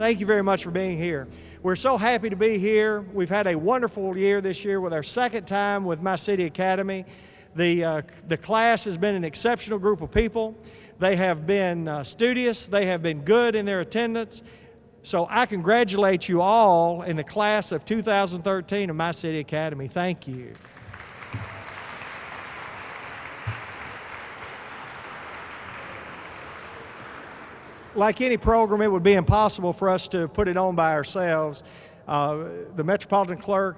Thank you very much for being here. We're so happy to be here. We've had a wonderful year this year with our second time with MyCity Academy. The class has been an exceptional group of people. They have been studious. They have been good in their attendance. So I congratulate you all in the class of 2013 of MyCity Academy. Thank you. Like any program, it would be impossible for us to put it on by ourselves. The Metropolitan Clerk,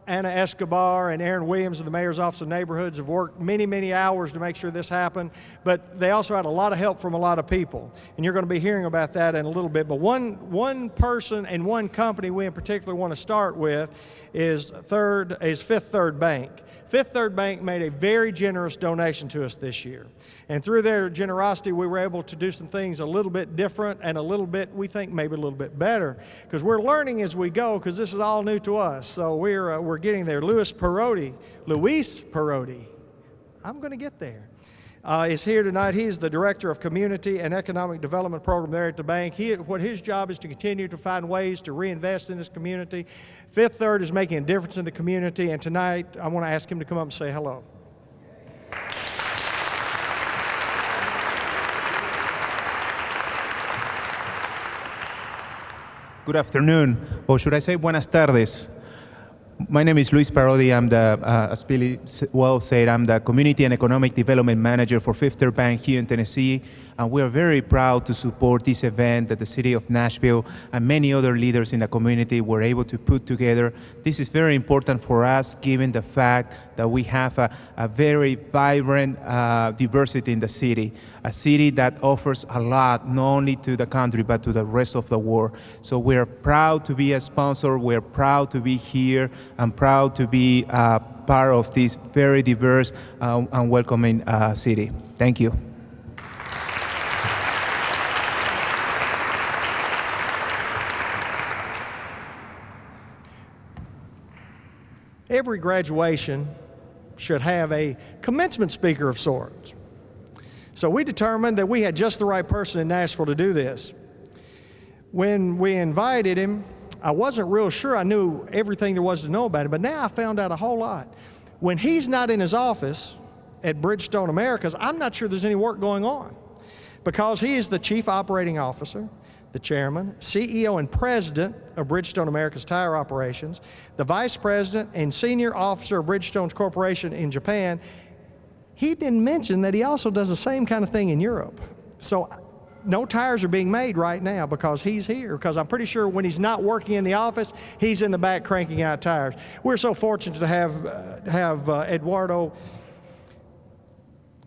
Anna Escobar, and Aaron Williams of the Mayor's Office of Neighborhoods have worked many, many hours to make sure this happened, but they also had a lot of help from a lot of people, and you're going to be hearing about that in a little bit. But one person and one company we in particular want to start with is Fifth Third Bank. Fifth Third Bank made a very generous donation to us this year. And through their generosity, we were able to do some things a little bit different and a little bit, we think maybe a little bit better, because we're learning as we go, because this is all new to us. So we're getting there. Luis Perotti, I'm going to get there, is here tonight. He's the Director of Community and Economic Development Program there at the bank. What his job is to continue to find ways to reinvest in this community. Fifth Third is making a difference in the community, and tonight I want to ask him to come up and say hello. Good afternoon, or should I say buenas tardes. My name is Luis Perotti. I'm as Billy well said, I'm the Community and Economic Development Manager for Fifth Third Bank here in Tennessee. And we are very proud to support this event that the city of Nashville and many other leaders in the community were able to put together. This is very important for us, given the fact that we have a very vibrant diversity in the city, a city that offers a lot, not only to the country, but to the rest of the world. So we're proud to be a sponsor, we're proud to be here, and proud to be part of this very diverse and welcoming city. Thank you. Every graduation should have a commencement speaker of sorts. So we determined that we had just the right person in Nashville to do this. When we invited him, I wasn't real sure I knew everything there was to know about him, but now I found out a whole lot. When he's not in his office at Bridgestone Americas, I'm not sure there's any work going on, because he is the Chief Operating Officer, the Chairman, CEO and President of Bridgestone Americas Tire Operations, the Vice President and Senior Officer of Bridgestone's Corporation in Japan. He didn't mention that he also does the same kind of thing in Europe. So no tires are being made right now because he's here, because I'm pretty sure when he's not working in the office, he's in the back cranking out tires. We're so fortunate to have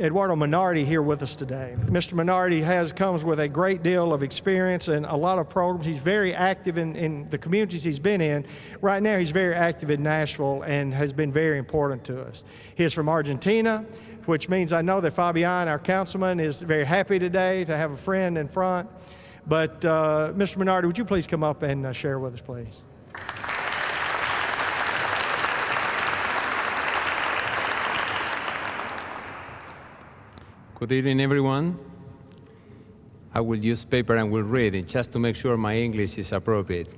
Eduardo Minardi here with us today. Mr. Minardi comes with a great deal of experience and a lot of programs. He's very active in the communities he's been in. Right now he's very active in Nashville and has been very important to us. He is from Argentina, which means I know that Fabian, our councilman, is very happy today to have a friend in front. But Mr. Minardi, would you please come up and share with us, please? Good evening, everyone. I will use paper and will read it just to make sure my English is appropriate.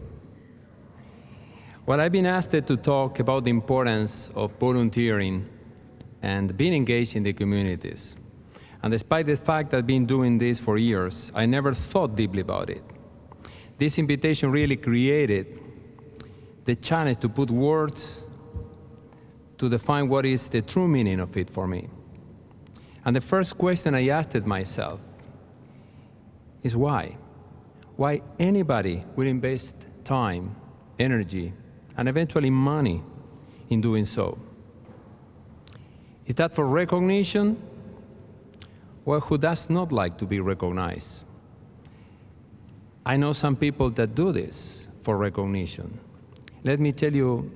Well, I've been asked to talk about the importance of volunteering and being engaged in the communities. And despite the fact that I've been doing this for years, I never thought deeply about it. This invitation really created the challenge to put words to define what is the true meaning of it for me. And the first question I asked myself is why? Why anybody will invest time, energy, and eventually money in doing so? Is that for recognition? Well, who does not like to be recognized? I know some people that do this for recognition. Let me tell you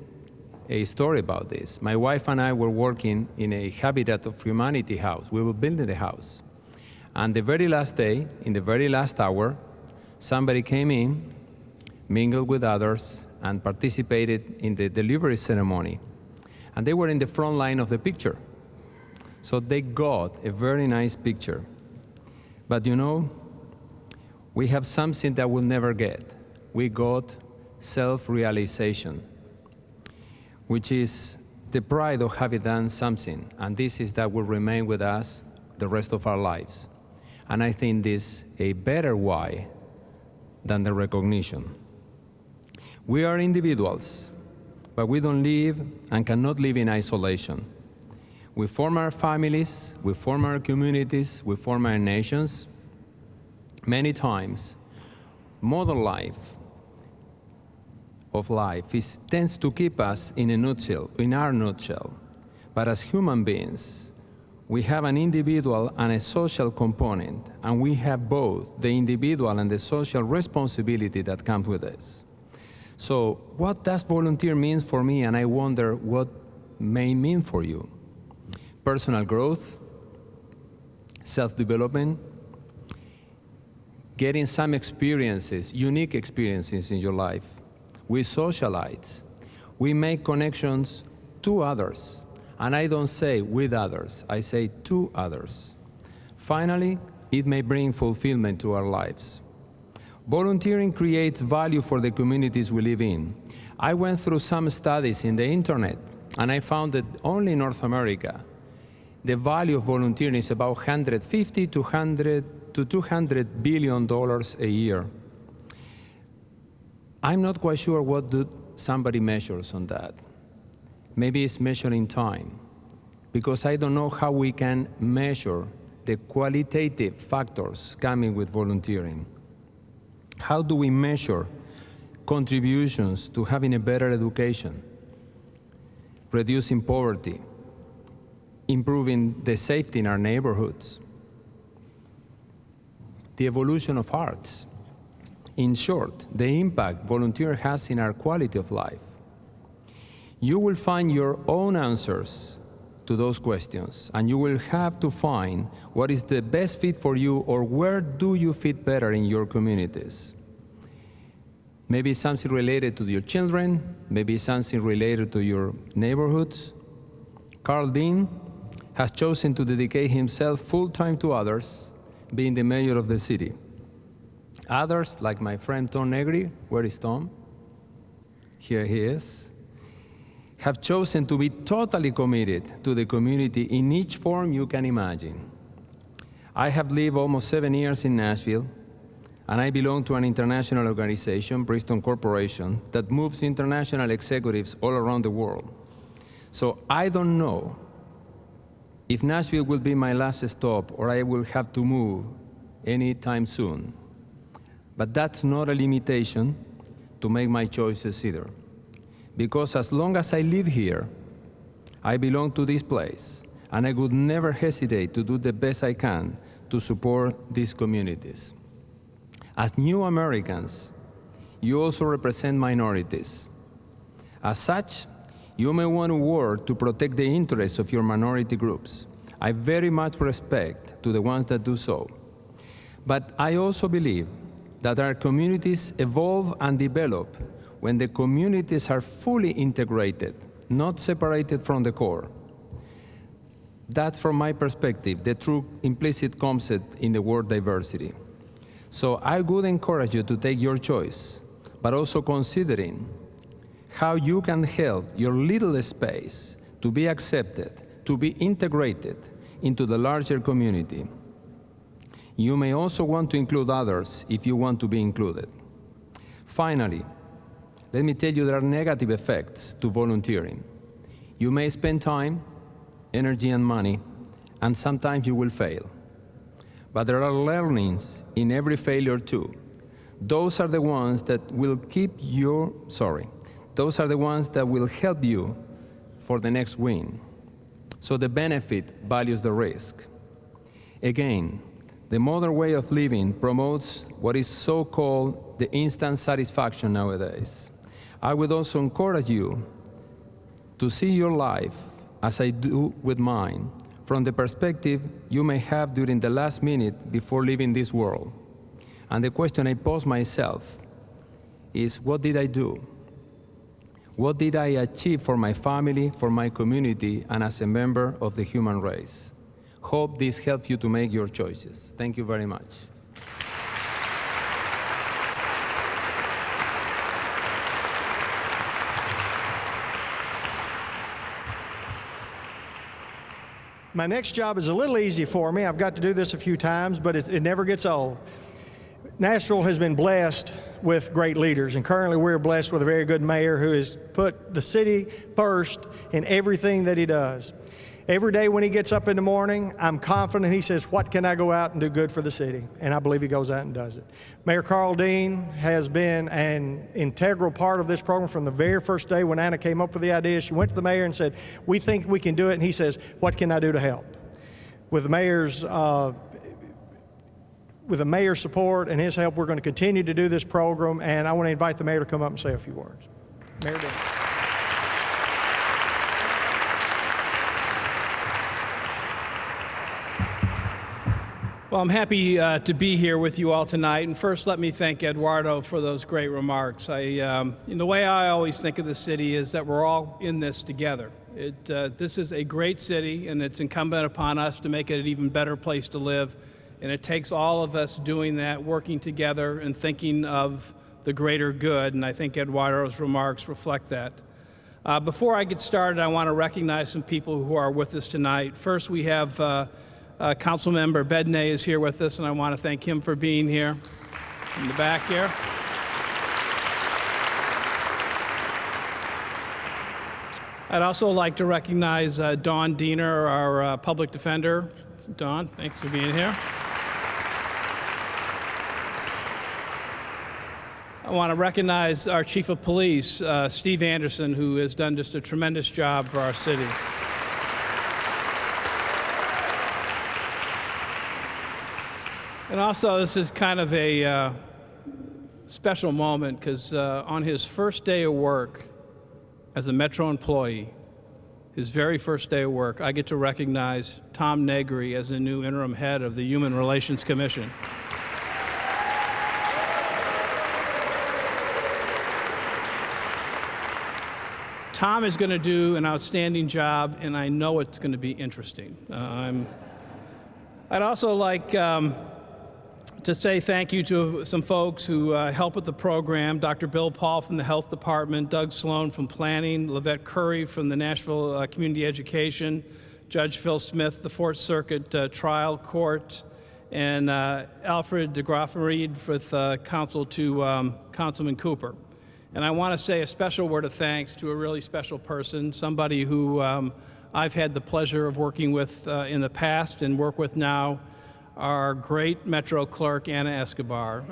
a story about this. My wife and I were working in a Habitat of Humanity house. We were building the house. And the very last day, in the very last hour, somebody came in, mingled with others, and participated in the delivery ceremony. And they were in the front line of the picture. So they got a very nice picture. But you know, we have something that we'll never get. we got self-realization, which is the pride of having done something, and this is that will remain with us the rest of our lives. And I think this is a better why than the recognition. We are individuals, but we don't live and cannot live in isolation. We form our families, we form our communities, we form our nations. Many times, modern life tends to keep us in a nutshell, in our nutshell. But as human beings, we have an individual and a social component, and we have both the individual and the social responsibility that comes with this. So what does volunteer mean for me, and I wonder what may mean for you? Personal growth, self-development, getting some experiences, unique experiences in your life. We socialize. We make connections to others. And I don't say with others, I say to others. Finally, it may bring fulfillment to our lives. Volunteering creates value for the communities we live in. I went through some studies in the internet, and I found that only in North America, the value of volunteering is about $150 to $200 billion a year. I'm not quite sure what somebody measures on that. Maybe it's measuring time, because I don't know how we can measure the qualitative factors coming with volunteering. How do we measure contributions to having a better education, reducing poverty, improving the safety in our neighborhoods, the evolution of arts? In short, the impact volunteer has in our quality of life. You will find your own answers to those questions, and you will have to find what is the best fit for you, or where do you fit better in your communities. Maybe something related to your children, maybe something related to your neighborhoods. Karl Dean has chosen to dedicate himself full-time to others, being the mayor of the city. Others, like my friend Tom Negri, where is Tom? Here he is, have chosen to be totally committed to the community in each form you can imagine. I have lived almost 7 years in Nashville, and I belong to an international organization, Bristol Corporation, that moves international executives all around the world. So I don't know if Nashville will be my last stop or I will have to move anytime soon. But that's not a limitation to make my choices either. Because as long as I live here, I belong to this place, and I would never hesitate to do the best I can to support these communities. As new Americans, you also represent minorities. As such, you may want to work to protect the interests of your minority groups. I very much respect to the ones that do so. But I also believe that our communities evolve and develop when the communities are fully integrated, not separated from the core. That's, from my perspective, the true implicit concept in the word diversity. So I would encourage you to take your choice, but also considering how you can help your little space to be accepted, to be integrated into the larger community. You may also want to include others if you want to be included. Finally, let me tell you there are negative effects to volunteering. You may spend time, energy, and money, and sometimes you will fail. But there are learnings in every failure too. Those are the ones that will those are the ones that will help you for the next win. So the benefit values the risk. Again, the modern way of living promotes what is so-called the instant satisfaction nowadays. I would also encourage you to see your life, as I do with mine, from the perspective you may have during the last minute before leaving this world. And the question I pose myself is, what did I do? What did I achieve for my family, for my community, and as a member of the human race? Hope this helps you to make your choices. Thank you very much. My next job is a little easy for me. I've got to do this a few times, but it never gets old. Nashville has been blessed with great leaders, and currently we're blessed with a very good mayor who has put the city first in everything that he does. Every day when he gets up in the morning, I'm confident he says, what can I go out and do good for the city? And I believe he goes out and does it. Mayor Karl Dean has been an integral part of this program from the very first day when Anna came up with the idea. She went to the mayor and said, we think we can do it. And he says, what can I do to help? With the mayor's support and his help, we're going to continue to do this program. And I want to invite the mayor to come up and say a few words. Mayor Dean. Well, I'm happy to be here with you all tonight. And first, let me thank Eduardo for those great remarks. The way I always think of the city is that we're all in this together. This is a great city, and it's incumbent upon us to make it an even better place to live. And it takes all of us doing that, working together and thinking of the greater good. And I think Eduardo's remarks reflect that. Before I get started, I want to recognize some people who are with us tonight. First, we have Councilmember Bedney is here with us, and I want to thank him for being here in the back here. I'd also like to recognize Dawn Diener, our public defender. Dawn, thanks for being here. I want to recognize our Chief of Police, Steve Anderson, who has done just a tremendous job for our city. And also, this is kind of a special moment because on his first day of work as a Metro employee, his very first day of work, I get to recognize Tom Negri as the new interim head of the Human Relations Commission. Tom is going to do an outstanding job, and I know it's going to be interesting. I'd also like to say thank you to some folks who help with the program. Dr. Bill Paul from the Health Department, Doug Sloan from Planning, Lavette Curry from the Nashville Community Education, Judge Phil Smith, the Fourth Circuit Trial Court, and Alfred de Graaf-Reed with counsel to Councilman Cooper. And I want to say a special word of thanks to a really special person, somebody who I've had the pleasure of working with in the past and work with now, our great Metro clerk, Anna Escobar.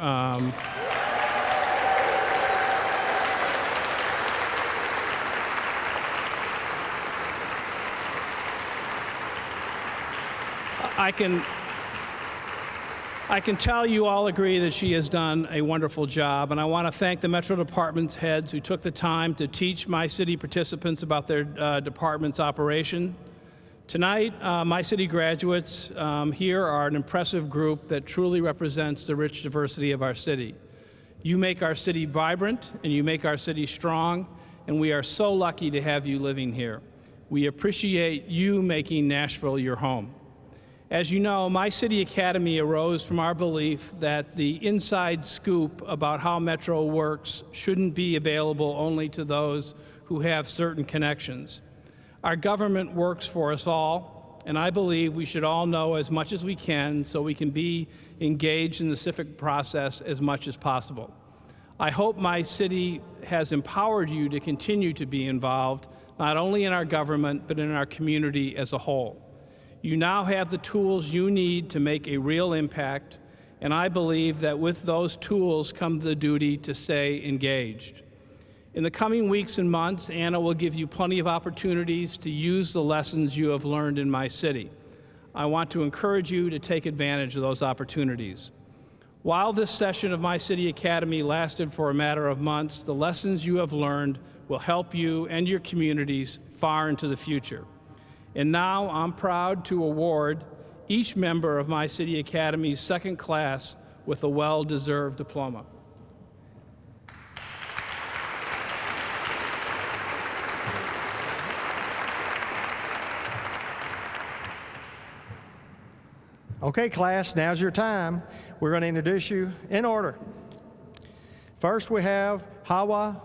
I can tell you all agree that she has done a wonderful job, and I want to thank the Metro Department's heads who took the time to teach MyCity participants about their department's operation. Tonight, MyCity graduates here are an impressive group that truly represents the rich diversity of our city. You make our city vibrant, and you make our city strong, and we are so lucky to have you living here. We appreciate you making Nashville your home. As you know, MyCity Academy arose from our belief that the inside scoop about how Metro works shouldn't be available only to those who have certain connections. Our government works for us all, and I believe we should all know as much as we can so we can be engaged in the civic process as much as possible. I hope MyCity has empowered you to continue to be involved, not only in our government, but in our community as a whole. You now have the tools you need to make a real impact, and I believe that with those tools comes the duty to stay engaged. In the coming weeks and months, Anna will give you plenty of opportunities to use the lessons you have learned in MyCity. I want to encourage you to take advantage of those opportunities. While this session of MyCity Academy lasted for a matter of months, the lessons you have learned will help you and your communities far into the future. And now I'm proud to award each member of MyCity Academy's second class with a well-deserved diploma. Okay, class, now's your time. We're going to introduce you in order. First, we have Hawa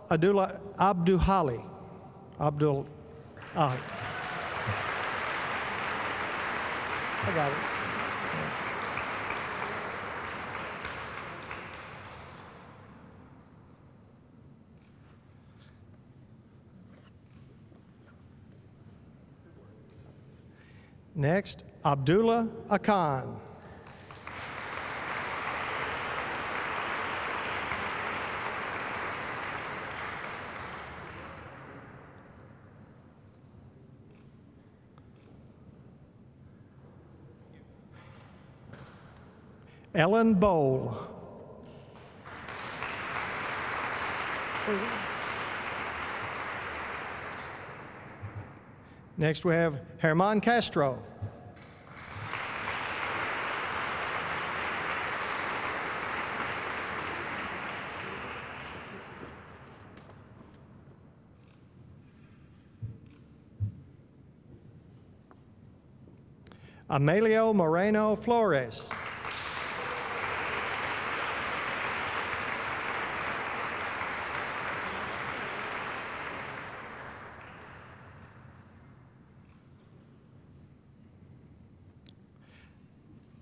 Abduhali. I got it. Next, Abdullah Akan. Ellen Bowl. Next we have Herman Castro. Amelio Moreno Flores.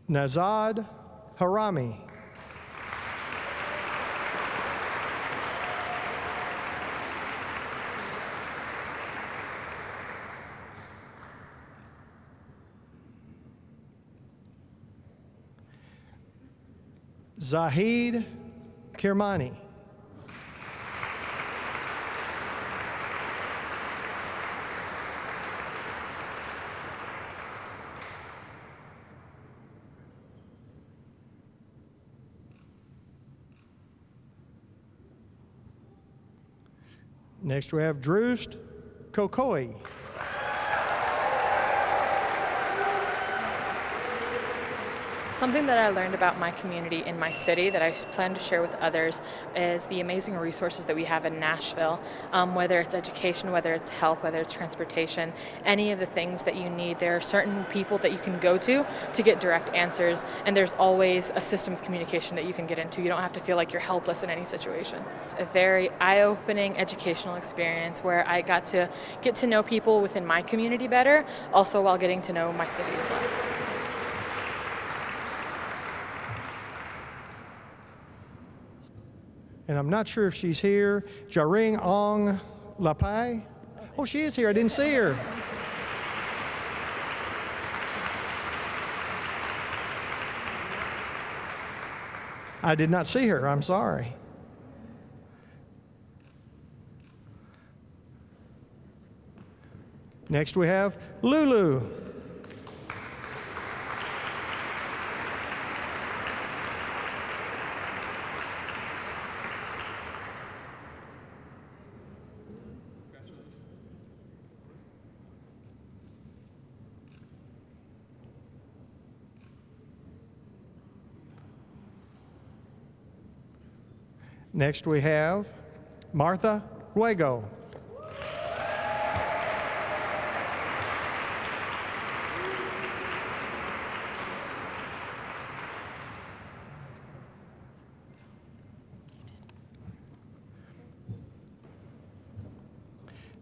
Nazad Harami. Zahid Kirmani. Next we have Drust Kokoi. Something that I learned about my community in my city that I plan to share with others is the amazing resources that we have in Nashville, whether it's education, whether it's health, whether it's transportation, any of the things that you need. There are certain people that you can go to get direct answers, and there's always a system of communication that you can get into. You don't have to feel like you're helpless in any situation. It's a very eye-opening educational experience where I got to get to know people within my community better, also while getting to know my city as well. And I'm not sure if she's here, Jaring Ong Lapai. Oh, she is here, I didn't see her. I did not see her, I'm sorry. Next we have Lulu. Next we have Martha Ruego.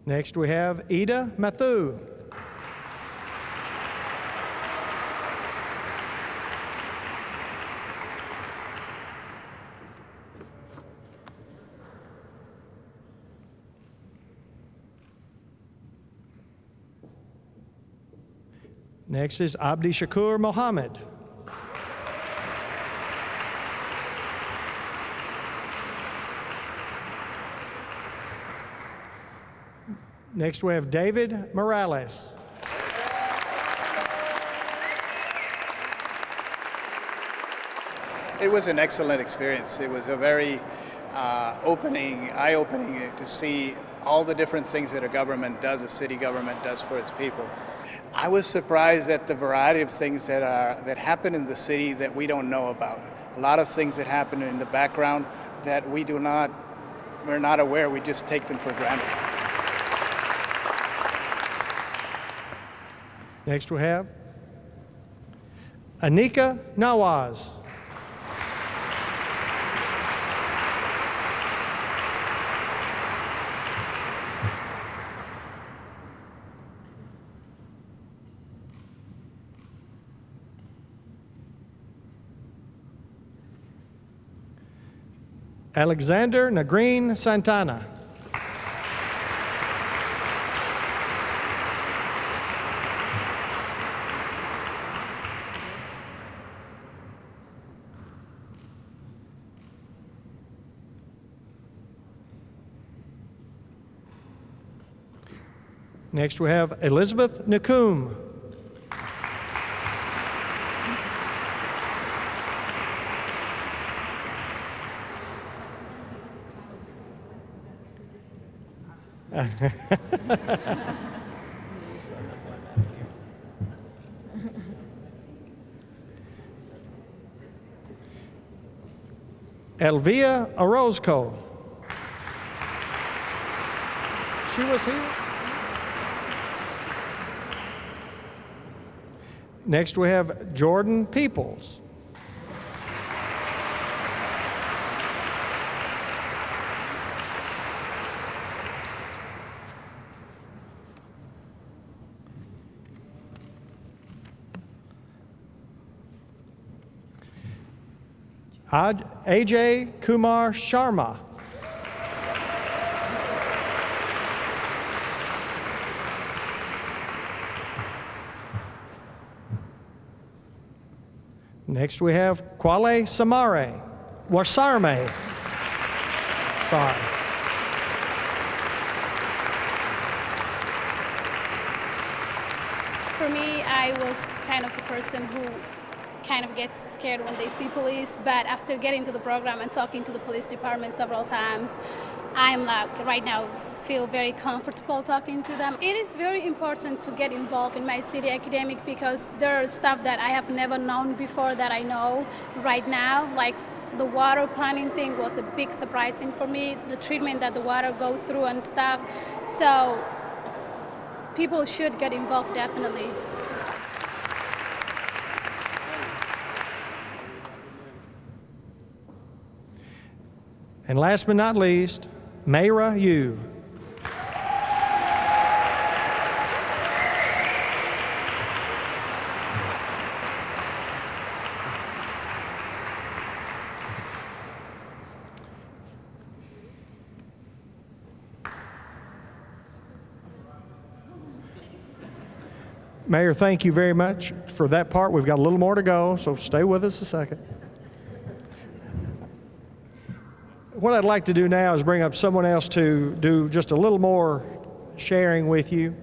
Next we have Ida Mathu. Next is Abdi Shakur Mohammed. Next we have David Morales. It was an excellent experience. It was a very eye-opening to see all the different things that a government does, a city government does for its people. I was surprised at the variety of things that happen in the city that we don't know about. A lot of things that happen in the background that we're not aware, we just take them for granted. Next we have Anika Nawaz. Alexander Nagreen Santana. Next we have Elizabeth Nakum. Elvia Orozco. She was here. Next we have Jordan Peoples. Ajay Kumar Sharma. Next we have Kwale Samare, Wasarme. Sorry. For me, I was kind of the person who kind of gets scared when they see police, but after getting to the program and talking to the police department several times, I'm like right now feel very comfortable talking to them. It is very important to get involved in MyCity Academy because there are stuff that I have never known before that I know right now, like the water planning thing was a big surprise for me, the treatment that the water go through and stuff. So people should get involved definitely. And last but not least, Mayra Yu. Mayor, thank you very much for that part. We've got a little more to go, so stay with us a second. What I'd like to do now is bring up someone else to do just a little more sharing with you.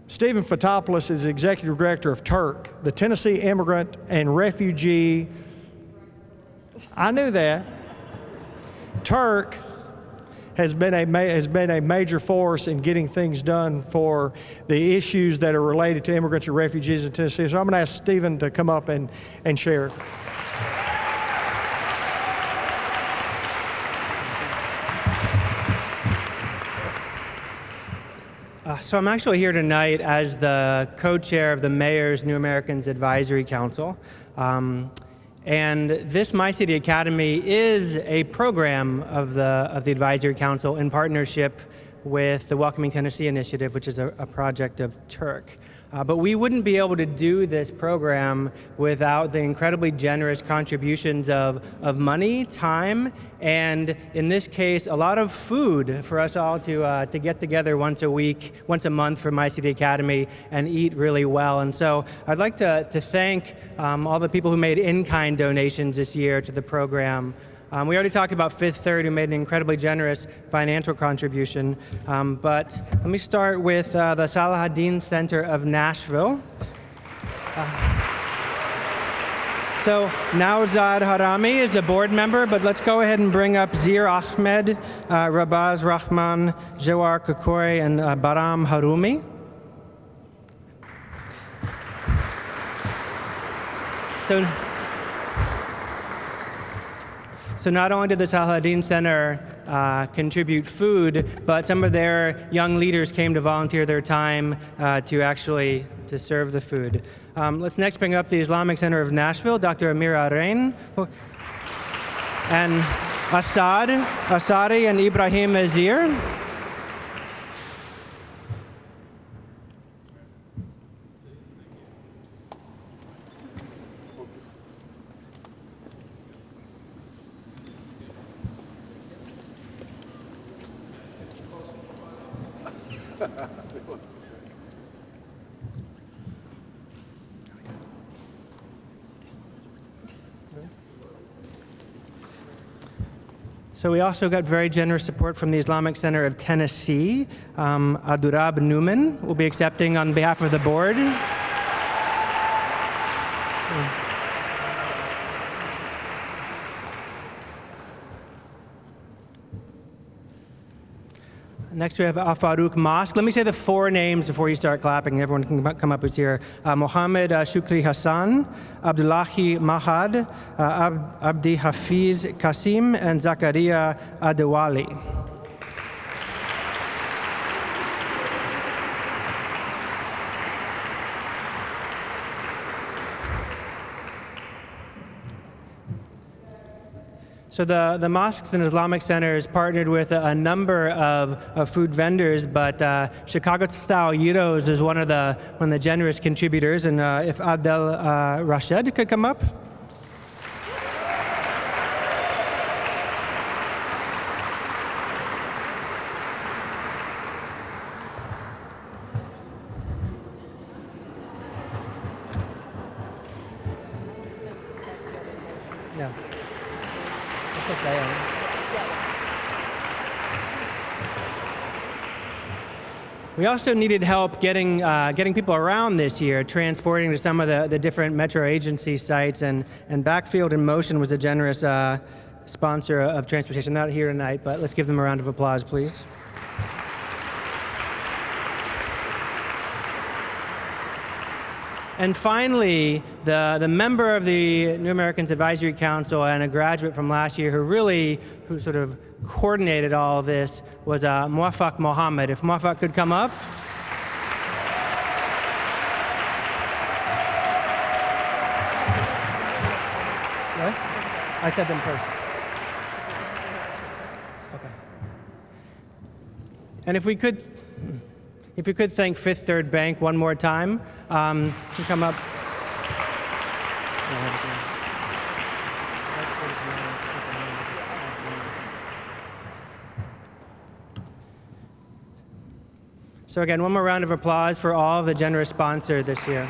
Stephen Fotopoulos is Executive Director of TIRC, the Tennessee Immigrant and Refugee. I knew that. TIRC has been a major force in getting things done for the issues that are related to immigrants and refugees in Tennessee. So I'm going to ask Stephen to come up and share. So I'm actually here tonight as the co-chair of the Mayor's New Americans Advisory Council. And this MyCity Academy is a program of the Advisory Council in partnership with the Welcoming Tennessee Initiative, which is a project of TIRC. But we wouldn't be able to do this program without the incredibly generous contributions of money, time, and in this case, a lot of food for us all to get together once a week, once a month for MyCity Academy and eat really well. And so I'd like to thank all the people who made in-kind donations this year to the program. We already talked about Fifth Third, who made an incredibly generous financial contribution. But let me start with the Salahuddin Center of Nashville. So Nawzad Harami is a board member, but let's go ahead and bring up Zir Ahmed, Rabaz Rahman, Jawar Kakori, and Baram Harumi. So not only did the Salahuddin Center contribute food, but some of their young leaders came to volunteer their time to serve the food. Let's next bring up the Islamic Center of Nashville, Dr. Amira Rain, and Asadi and Ibrahim Azir. So we also got very generous support from the Islamic Center of Tennessee. Abdurrab Newman will be accepting on behalf of the board. Next we have Al-Farouk Mosque. Let me say the four names before you start clapping. Everyone can come up who's here. Mohammed Shukri Hassan, Abdullahi Mahad, Abdi Hafiz Kasim, and Zakaria Adewali. So the mosques and Islamic centers partnered with a number of food vendors, but Chicago-style gyros is one of the generous contributors. And if Adel Rashid could come up. Yeah. We also needed help getting people around this year, transporting to some of the different metro agency sites, and Backfield in Motion was a generous sponsor of transportation. Not here tonight, but let's give them a round of applause, please. And finally, the member of the New Americans Advisory Council and a graduate from last year who sort of coordinated all of this was Muafak Mohammed. If Muafak could come up. What? I said them first. Okay. And if we could thank Fifth Third Bank one more time, you come up. So again, one more round of applause for all of the generous sponsors this year.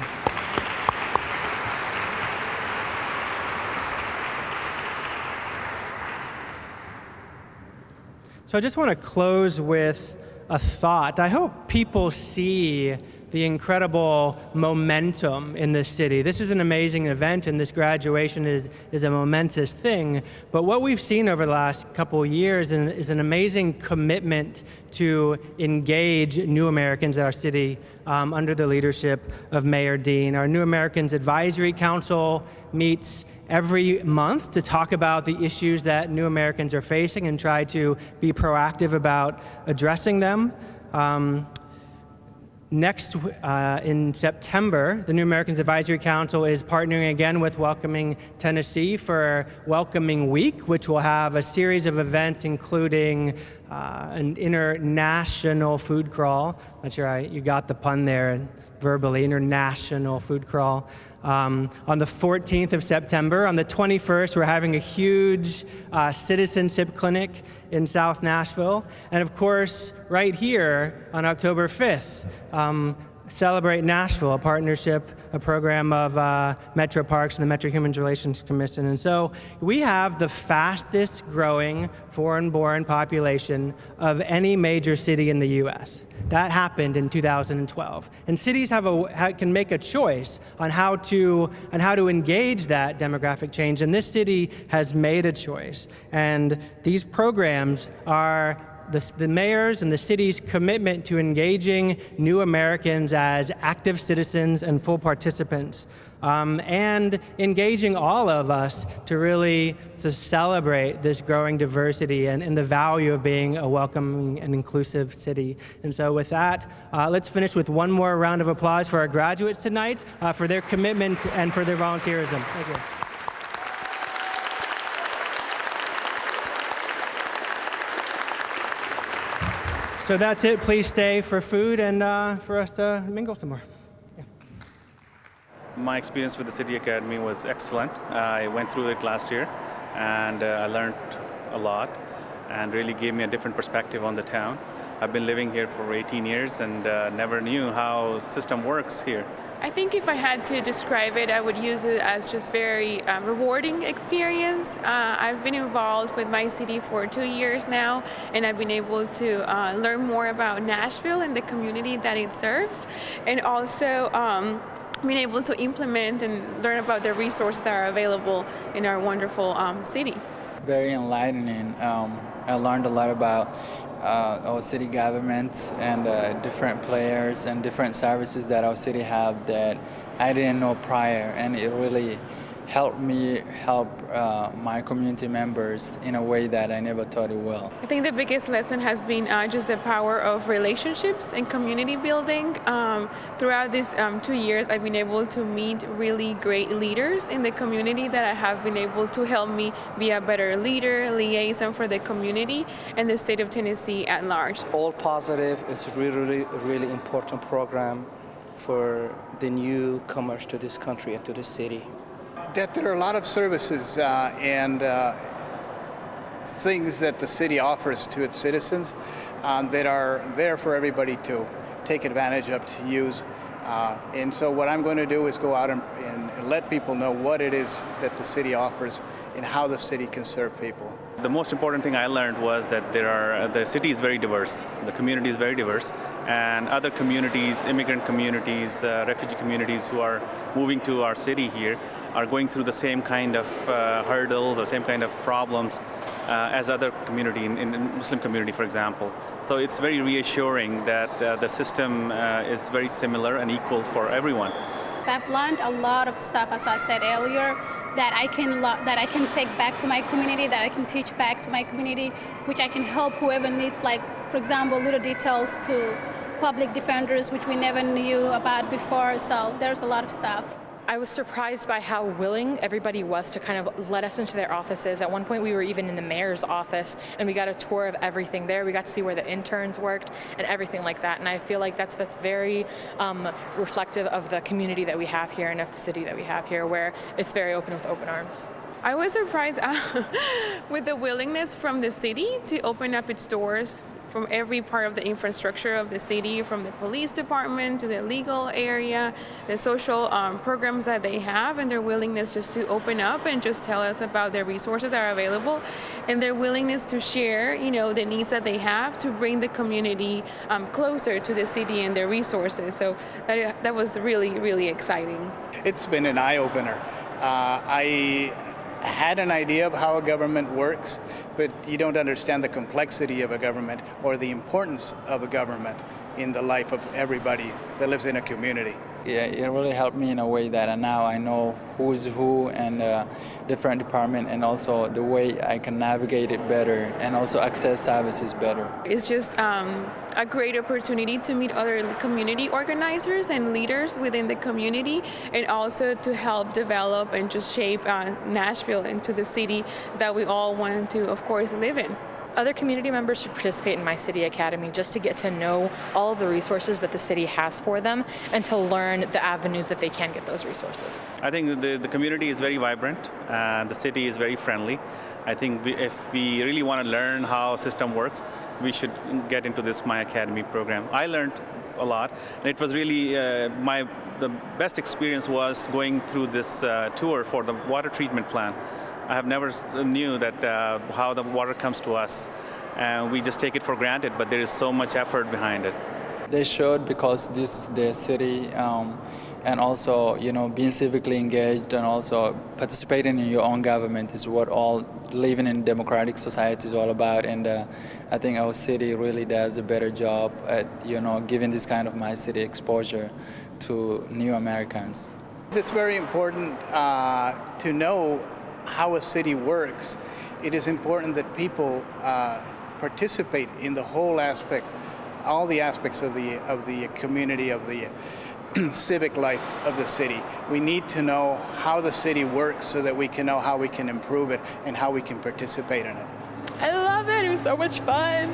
So I just want to close with a thought. I hope people see the incredible momentum in this city. This is an amazing event, and this graduation is a momentous thing. But what we've seen over the last couple of years is an amazing commitment to engage new Americans at our city under the leadership of Mayor Dean. Our New Americans Advisory Council meets every month to talk about the issues that new Americans are facing and try to be proactive about addressing them. Next, in September, the New Americans Advisory Council is partnering again with Welcoming Tennessee for Welcoming Week, which will have a series of events including an international food crawl. Not sure you got the pun there verbally, international food crawl. On the 14th of September. On the 21st, we're having a huge citizenship clinic in South Nashville. And of course, right here on October 5th, Celebrate Nashville, a partnership, a program of Metro Parks and the Metro Human Relations Commission. And so we have the fastest growing foreign-born population of any major city in the U.S. That happened in 2012. And cities can make a choice on how to engage that demographic change. And this city has made a choice. And these programs are the mayor's and the city's commitment to engaging new Americans as active citizens and full participants, and engaging all of us to celebrate this growing diversity and the value of being a welcoming and inclusive city. And so with that, let's finish with one more round of applause for our graduates tonight for their commitment and for their volunteerism. Thank you. So that's it. Please stay for food and for us to mingle some more. Yeah. My experience with the City Academy was excellent. I went through it last year, and I learned a lot, and really gave me a different perspective on the town. I've been living here for 18 years and never knew how the system works here. I think if I had to describe it, I would use it as just very rewarding experience. I've been involved with MyCity for 2 years now, and I've been able to learn more about Nashville and the community that it serves, and also being able to implement and learn about the resources that are available in our wonderful city. Very enlightening. I learned a lot about our city government and different players and different services that our city have that I didn't know prior, and it really helped me help my community members in a way that I never thought it will. I think the biggest lesson has been just the power of relationships and community building. Throughout these 2 years, I've been able to meet really great leaders in the community that have been able to help me be a better leader, liaison for the community and the state of Tennessee at large. All positive. It's really important program for the newcomers to this country and to this city. That there are a lot of services and things that the city offers to its citizens that are there for everybody to take advantage of, to use. And so what I'm going to do is go out and let people know what it is that the city offers and how the city can serve people. The most important thing I learned was that the city is very diverse, the community is very diverse, and other communities, immigrant communities, refugee communities who are moving to our city here are going through the same kind of hurdles or same kind of problems as other community, in the Muslim community, for example. So it's very reassuring that the system is very similar and equal for everyone. I've learned a lot of stuff, as I said earlier, that I can take back to my community, that I can teach back to my community, which I can help whoever needs, like, for example, little details to public defenders, which we never knew about before. So there's a lot of stuff. I was surprised by how willing everybody was to kind of let us into their offices. At one point, we were even in the mayor's office, and we got a tour of everything there. We got to see where the interns worked and everything like that. And I feel like that's very reflective of the community that we have here and of the city that we have here, where it's very open with open arms. I was surprised with the willingness from the city to open up its doors from every part of the infrastructure of the city, from the police department to the legal area, the social programs that they have, and their willingness just to open up and just tell us about their resources that are available, and their willingness to share, the needs that they have to bring the community closer to the city and their resources. So that was really, really exciting. It's been an eye-opener. I had an idea of how a government works, but you don't understand the complexity of a government or the importance of a government in the life of everybody that lives in a community. Yeah, it really helped me in a way that now I know who is who and different department, and also the way I can navigate it better and also access services better. It's just a great opportunity to meet other community organizers and leaders within the community, and also to help develop and just shape Nashville into the city that we all want to, of course, live in. Other community members should participate in MyCity Academy just to get to know all of the resources that the city has for them and to learn the avenues that they can get those resources. I think the community is very vibrant, the city is very friendly. I think if we really want to learn how system works, we should get into this My Academy program. I learned a lot, and it was really the best experience was going through this tour for the water treatment plant. I have never knew that how the water comes to us, and we just take it for granted, but there is so much effort behind it. They should, because this is their city, and also being civically engaged and also participating in your own government is what all living in a democratic society is all about. And I think our city really does a better job at giving this kind of MyCity exposure to new Americans. It's very important to know how a city works. It is important that people participate in the whole aspect, all the aspects of the community, of the civic life of the city. We need to know how the city works so that we can know how we can improve it and how we can participate in it. I love it. It was so much fun.